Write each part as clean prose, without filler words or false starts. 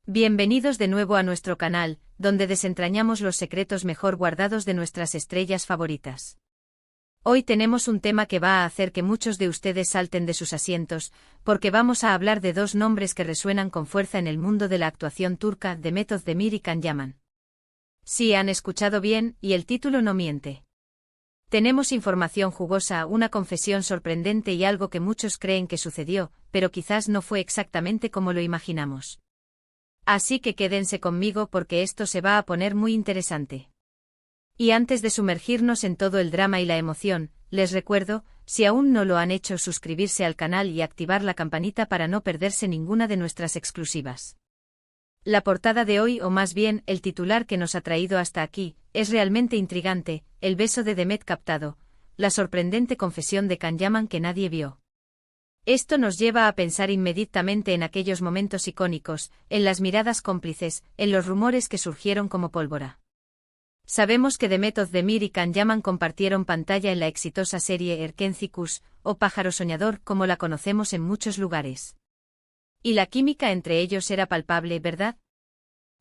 Bienvenidos de nuevo a nuestro canal, donde desentrañamos los secretos mejor guardados de nuestras estrellas favoritas. Hoy tenemos un tema que va a hacer que muchos de ustedes salten de sus asientos, porque vamos a hablar de dos nombres que resuenan con fuerza en el mundo de la actuación turca, Demet Özdemir y Can Yaman. Sí, han escuchado bien, y el título no miente. Tenemos información jugosa, una confesión sorprendente y algo que muchos creen que sucedió, pero quizás no fue exactamente como lo imaginamos. Así que quédense conmigo porque esto se va a poner muy interesante. Y antes de sumergirnos en todo el drama y la emoción, les recuerdo, si aún no lo han hecho, suscribirse al canal y activar la campanita para no perderse ninguna de nuestras exclusivas. La portada de hoy, o más bien, el titular que nos ha traído hasta aquí, es realmente intrigante: el beso de Demet captado, la sorprendente confesión de Can Yaman que nadie vio. Esto nos lleva a pensar inmediatamente en aquellos momentos icónicos, en las miradas cómplices, en los rumores que surgieron como pólvora. Sabemos que Demet Özdemir y Can Yaman compartieron pantalla en la exitosa serie Erkenci Kuş, o Pájaro Soñador, como la conocemos en muchos lugares. Y la química entre ellos era palpable, ¿verdad?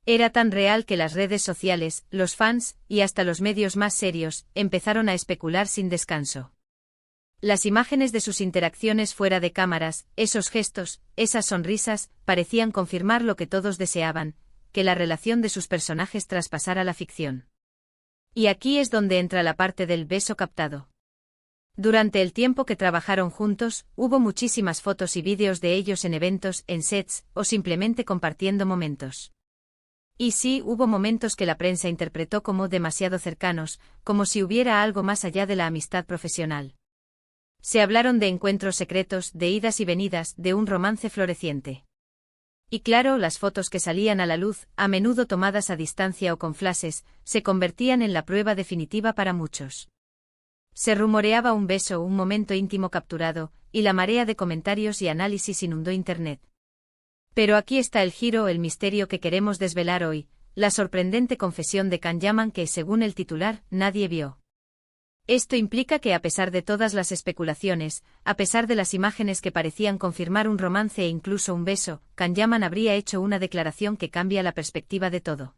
Era tan real que las redes sociales, los fans, y hasta los medios más serios, empezaron a especular sin descanso. Las imágenes de sus interacciones fuera de cámaras, esos gestos, esas sonrisas, parecían confirmar lo que todos deseaban, que la relación de sus personajes traspasara la ficción. Y aquí es donde entra la parte del beso captado. Durante el tiempo que trabajaron juntos, hubo muchísimas fotos y vídeos de ellos en eventos, en sets, o simplemente compartiendo momentos. Y sí, hubo momentos que la prensa interpretó como demasiado cercanos, como si hubiera algo más allá de la amistad profesional. Se hablaron de encuentros secretos, de idas y venidas, de un romance floreciente. Y claro, las fotos que salían a la luz, a menudo tomadas a distancia o con flashes, se convertían en la prueba definitiva para muchos. Se rumoreaba un beso, un momento íntimo capturado, y la marea de comentarios y análisis inundó Internet. Pero aquí está el giro, el misterio que queremos desvelar hoy, la sorprendente confesión de Can Yaman que, según el titular, nadie vio. Esto implica que a pesar de todas las especulaciones, a pesar de las imágenes que parecían confirmar un romance e incluso un beso, Can Yaman habría hecho una declaración que cambia la perspectiva de todo.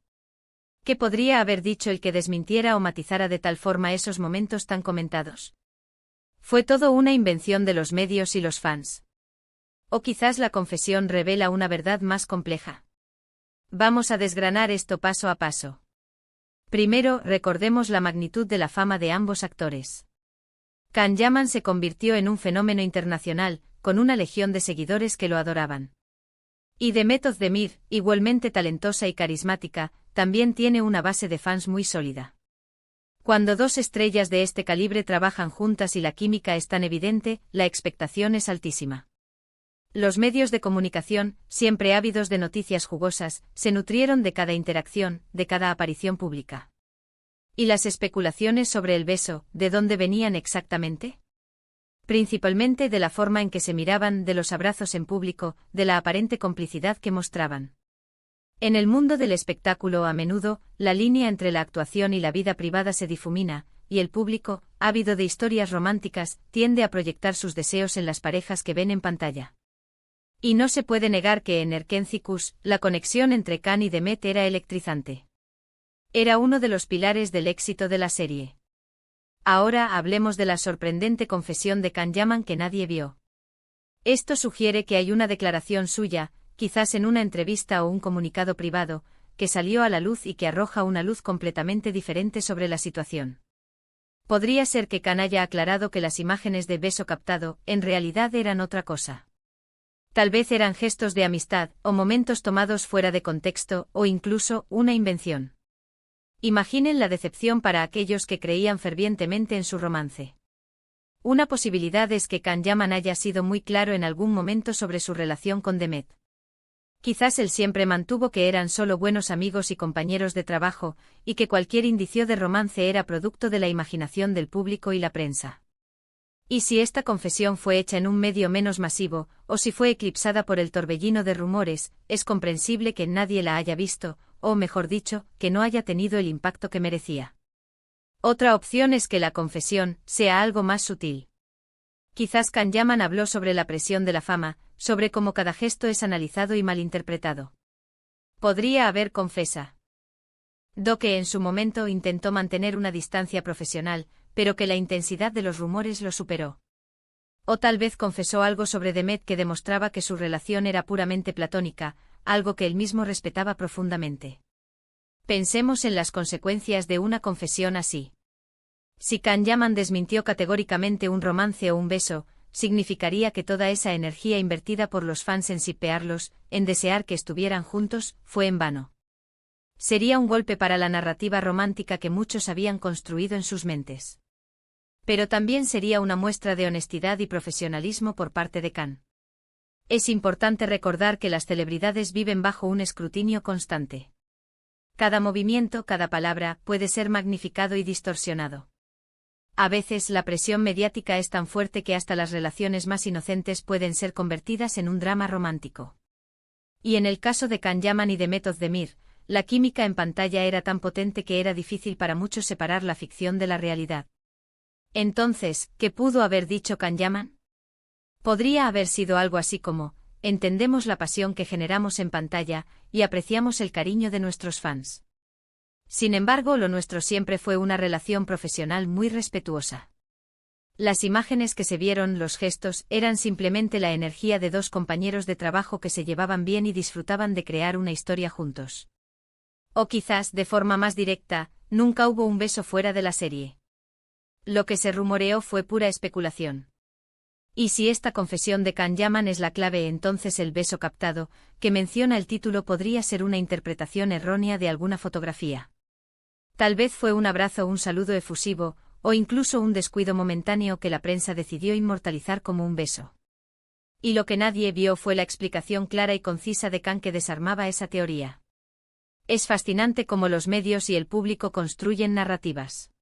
¿Qué podría haber dicho el que desmintiera o matizara de tal forma esos momentos tan comentados? ¿Fue todo una invención de los medios y los fans? ¿O quizás la confesión revela una verdad más compleja? Vamos a desgranar esto paso a paso. Primero, recordemos la magnitud de la fama de ambos actores. Can Yaman se convirtió en un fenómeno internacional, con una legión de seguidores que lo adoraban. Y Demet Özdemir, igualmente talentosa y carismática, también tiene una base de fans muy sólida. Cuando dos estrellas de este calibre trabajan juntas y la química es tan evidente, la expectación es altísima. Los medios de comunicación, siempre ávidos de noticias jugosas, se nutrieron de cada interacción, de cada aparición pública. ¿Y las especulaciones sobre el beso, de dónde venían exactamente? Principalmente de la forma en que se miraban, de los abrazos en público, de la aparente complicidad que mostraban. En el mundo del espectáculo, a menudo, la línea entre la actuación y la vida privada se difumina, y el público, ávido de historias románticas, tiende a proyectar sus deseos en las parejas que ven en pantalla. Y no se puede negar que en Erkenci Kuş, la conexión entre Can y Demet era electrizante. Era uno de los pilares del éxito de la serie. Ahora hablemos de la sorprendente confesión de Can Yaman que nadie vio. Esto sugiere que hay una declaración suya, quizás en una entrevista o un comunicado privado, que salió a la luz y que arroja una luz completamente diferente sobre la situación. Podría ser que Can haya aclarado que las imágenes de beso captado, en realidad eran otra cosa. Tal vez eran gestos de amistad, o momentos tomados fuera de contexto, o incluso, una invención. Imaginen la decepción para aquellos que creían fervientemente en su romance. Una posibilidad es que Can Yaman haya sido muy claro en algún momento sobre su relación con Demet. Quizás él siempre mantuvo que eran solo buenos amigos y compañeros de trabajo, y que cualquier indicio de romance era producto de la imaginación del público y la prensa. Y si esta confesión fue hecha en un medio menos masivo, o si fue eclipsada por el torbellino de rumores, es comprensible que nadie la haya visto, o mejor dicho, que no haya tenido el impacto que merecía. Otra opción es que la confesión sea algo más sutil. Quizás Can Yaman habló sobre la presión de la fama, sobre cómo cada gesto es analizado y malinterpretado. Podría haber confesa. Do que en su momento intentó mantener una distancia profesional, pero que la intensidad de los rumores lo superó. O tal vez confesó algo sobre Demet que demostraba que su relación era puramente platónica, algo que él mismo respetaba profundamente. Pensemos en las consecuencias de una confesión así. Si Can Yaman desmintió categóricamente un romance o un beso, significaría que toda esa energía invertida por los fans en shippearlos, en desear que estuvieran juntos, fue en vano. Sería un golpe para la narrativa romántica que muchos habían construido en sus mentes. Pero también sería una muestra de honestidad y profesionalismo por parte de Can. Es importante recordar que las celebridades viven bajo un escrutinio constante. Cada movimiento, cada palabra, puede ser magnificado y distorsionado. A veces la presión mediática es tan fuerte que hasta las relaciones más inocentes pueden ser convertidas en un drama romántico. Y en el caso de Can Yaman y Demet Özdemir, la química en pantalla era tan potente que era difícil para muchos separar la ficción de la realidad. Entonces, ¿qué pudo haber dicho Can Yaman? Podría haber sido algo así como: entendemos la pasión que generamos en pantalla, y apreciamos el cariño de nuestros fans. Sin embargo, lo nuestro siempre fue una relación profesional muy respetuosa. Las imágenes que se vieron, los gestos, eran simplemente la energía de dos compañeros de trabajo que se llevaban bien y disfrutaban de crear una historia juntos. O quizás, de forma más directa, nunca hubo un beso fuera de la serie. Lo que se rumoreó fue pura especulación. Y si esta confesión de Can Yaman es la clave, entonces el beso captado, que menciona el título, podría ser una interpretación errónea de alguna fotografía. Tal vez fue un abrazo, un saludo efusivo, o incluso un descuido momentáneo que la prensa decidió inmortalizar como un beso. Y lo que nadie vio fue la explicación clara y concisa de Can que desarmaba esa teoría. Es fascinante cómo los medios y el público construyen narrativas.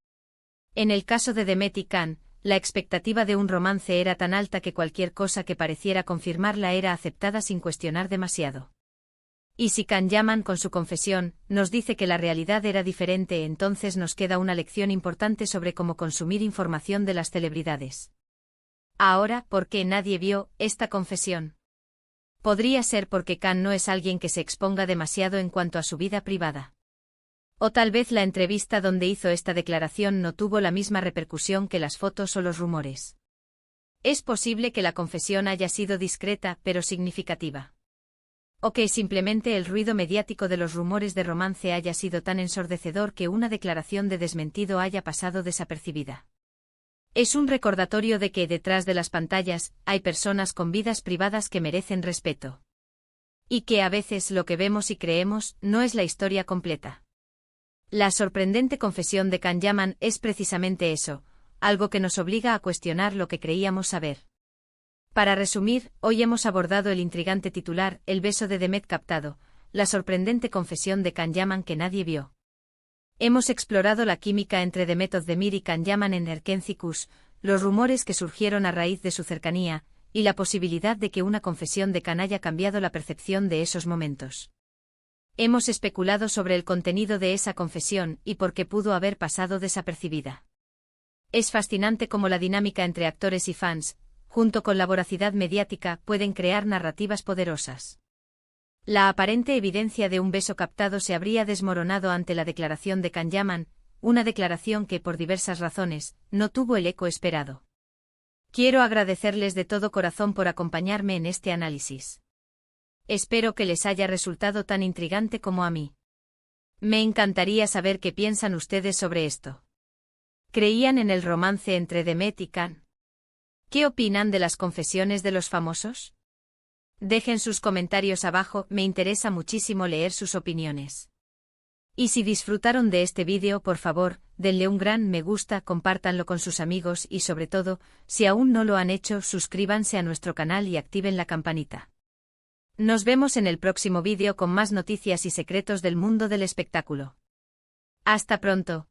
En el caso de Demet y Can, la expectativa de un romance era tan alta que cualquier cosa que pareciera confirmarla era aceptada sin cuestionar demasiado. Y si Can Yaman con su confesión nos dice que la realidad era diferente, entonces nos queda una lección importante sobre cómo consumir información de las celebridades. Ahora, ¿por qué nadie vio esta confesión? Podría ser porque Can no es alguien que se exponga demasiado en cuanto a su vida privada. O tal vez la entrevista donde hizo esta declaración no tuvo la misma repercusión que las fotos o los rumores. Es posible que la confesión haya sido discreta pero significativa. O que simplemente el ruido mediático de los rumores de romance haya sido tan ensordecedor que una declaración de desmentido haya pasado desapercibida. Es un recordatorio de que detrás de las pantallas hay personas con vidas privadas que merecen respeto. Y que a veces lo que vemos y creemos no es la historia completa. La sorprendente confesión de Can Yaman es precisamente eso, algo que nos obliga a cuestionar lo que creíamos saber. Para resumir, hoy hemos abordado el intrigante titular, el beso de Demet captado, la sorprendente confesión de Can Yaman que nadie vio. Hemos explorado la química entre Demet Özdemir y Can Yaman en Erkenci Kuş, los rumores que surgieron a raíz de su cercanía, y la posibilidad de que una confesión de Can haya cambiado la percepción de esos momentos. Hemos especulado sobre el contenido de esa confesión y por qué pudo haber pasado desapercibida. Es fascinante cómo la dinámica entre actores y fans, junto con la voracidad mediática, pueden crear narrativas poderosas. La aparente evidencia de un beso captado se habría desmoronado ante la declaración de Can Yaman, una declaración que, por diversas razones, no tuvo el eco esperado. Quiero agradecerles de todo corazón por acompañarme en este análisis. Espero que les haya resultado tan intrigante como a mí. Me encantaría saber qué piensan ustedes sobre esto. ¿Creían en el romance entre Demet y Can? ¿Qué opinan de las confesiones de los famosos? Dejen sus comentarios abajo, me interesa muchísimo leer sus opiniones. Y si disfrutaron de este vídeo, por favor, denle un gran me gusta, compártanlo con sus amigos y sobre todo, si aún no lo han hecho, suscríbanse a nuestro canal y activen la campanita. Nos vemos en el próximo vídeo con más noticias y secretos del mundo del espectáculo. Hasta pronto.